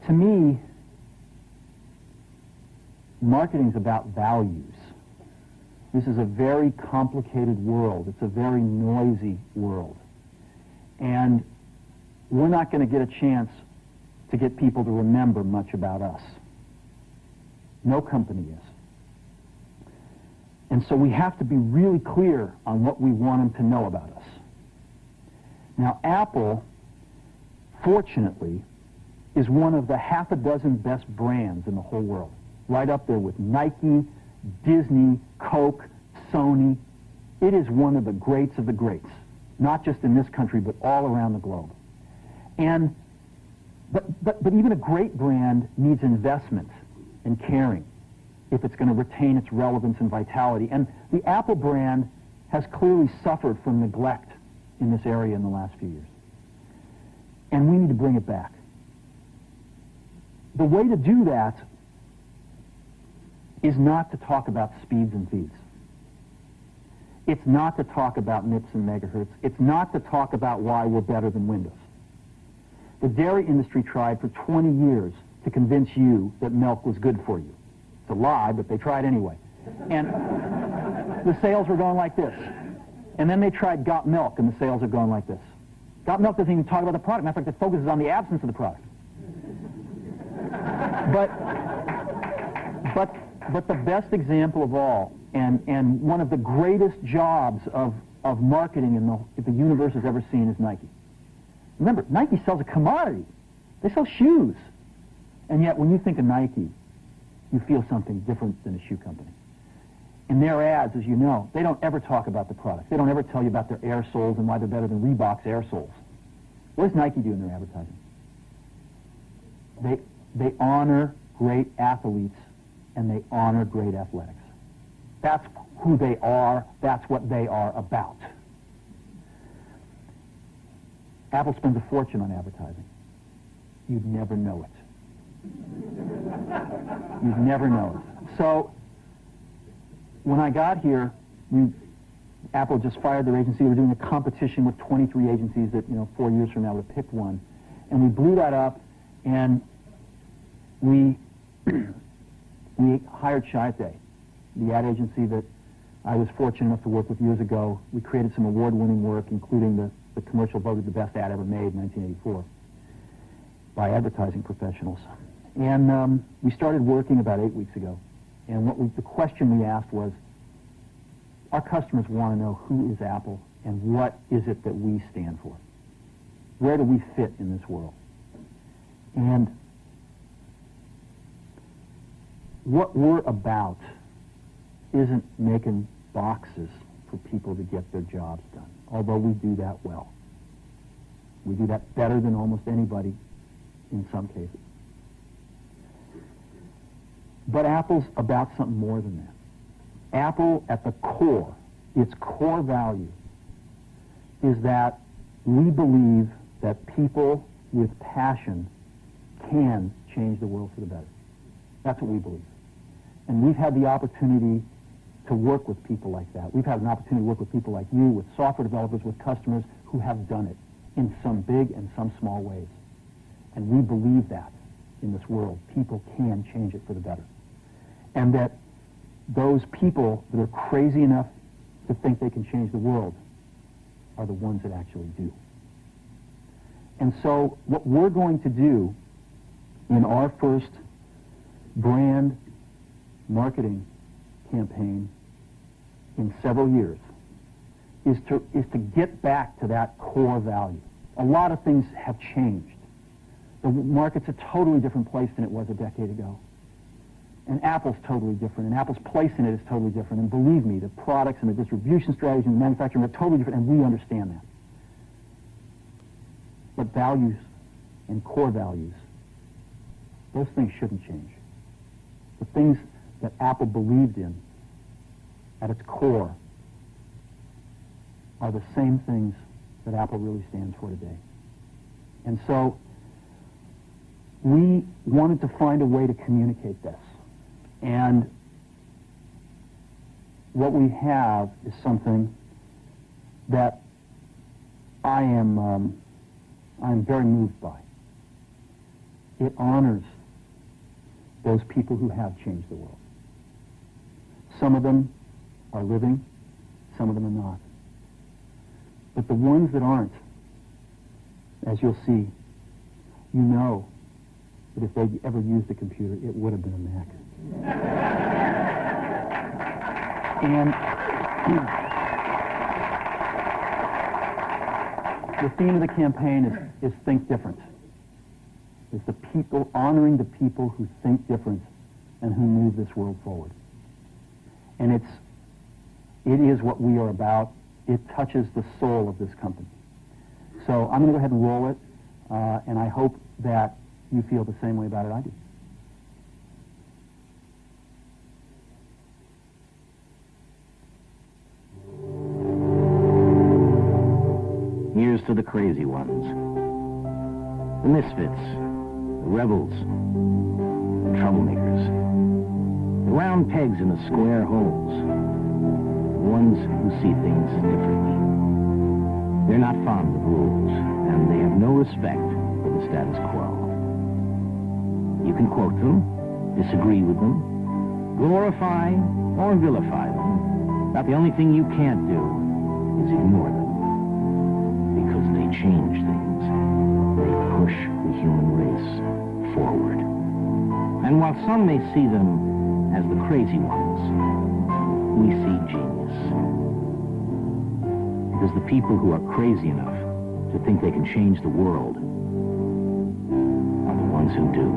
To me, marketing's about values. This is a very complicated world. It's a very noisy world. And we're not going to get a chance to get people to remember much about us. No company is. And so we have to be really clear on what we want them to know about us. Now, Apple, fortunately, is one of the half a dozen best brands in the whole world. Right up there with Nike, Disney, Coke, Sony. It is one of the greats of the greats, not just in this country, but all around the globe. And but even a great brand needs investment and caring if it's going to retain its relevance and vitality. And the Apple brand has clearly suffered from neglect in this area in the last few years. And we need to bring it back. The way to do that is not to talk about speeds and feeds. It's not to talk about MIPS and megahertz. It's not to talk about why we're better than Windows. The dairy industry tried for 20 years to convince you that milk was good for you. It's a lie, but they tried anyway. And the sales were going like this. And then they tried Got Milk, and the sales are going like this. Got Milk doesn't even talk about the product. Matter of fact, it focuses on the absence of the product. But the best example of all, and one of the greatest jobs of marketing the universe has ever seen is Nike. Remember, Nike sells a commodity. They sell shoes. And yet, when you think of Nike, you feel something different than a shoe company. In their ads, as you know, they don't ever talk about the product. They don't ever tell you about their air soles and why they're better than Reebok's air soles. What does Nike do in their advertising? They honor great athletes and they honor great athletics. That's who they are. That's what they are about. Apple spends a fortune on advertising. You'd never know it. You'd never know it. So, when I got here, Apple just fired their agency. They were doing a competition with 23 agencies that, 4 years from now would have picked one. And we blew that up, and we hired Chiat/Day, the ad agency that I was fortunate enough to work with years ago. We created some award-winning work, including the commercial voted the best ad ever made in 1984 by advertising professionals. And we started working about 8 weeks ago. And the question we asked was, our customers want to know who is Apple and what is it that we stand for? Where do we fit in this world? And what we're about isn't making boxes for people to get their jobs done, although we do that well. We do that better than almost anybody in some cases. But Apple's about something more than that. Apple, at the core, its core value, is that we believe that people with passion can change the world for the better. That's what we believe. And we've had the opportunity to work with people like that. We've had an opportunity to work with people like you, with software developers, with customers who have done it in some big and some small ways. And we believe that in this world, people can change it for the better. And that those people that are crazy enough to think they can change the world are the ones that actually do. And so what we're going to do in our first brand marketing campaign in several years is to get back to that core value. A lot of things have changed. The market's a totally different place than it was a decade ago. And Apple's totally different, and Apple's place in it is totally different. And believe me, the products and the distribution strategy and the manufacturing are totally different, and we understand that. But values and core values, those things shouldn't change. The things that Apple believed in at its core are the same things that Apple really stands for today. And so we wanted to find a way to communicate this. And what we have is something that I'm very moved by. It honors those people who have changed the world. Some of them are living, some of them are not. But the ones that aren't, as you'll see, you know that if they'd ever used a computer, it would have been a Mac. And the theme of the campaign is Think Different. It's the people, honoring the people who think different and who move this world forward. And it is what we are about. It touches the soul of this company. So I'm going to go ahead and roll it, and I hope that you feel the same way about it I do. Here's to the crazy ones, the misfits, the rebels, the troublemakers, the round pegs in the square holes, the ones who see things differently. They're not fond of rules, and they have no respect for the status quo. You can quote them, disagree with them, glorify or vilify them, but the only thing you can't do is ignore them. Because they change things. They push the human race forward. And while some may see them as the crazy ones, we see genius. Because the people who are crazy enough to think they can change the world are the ones who do.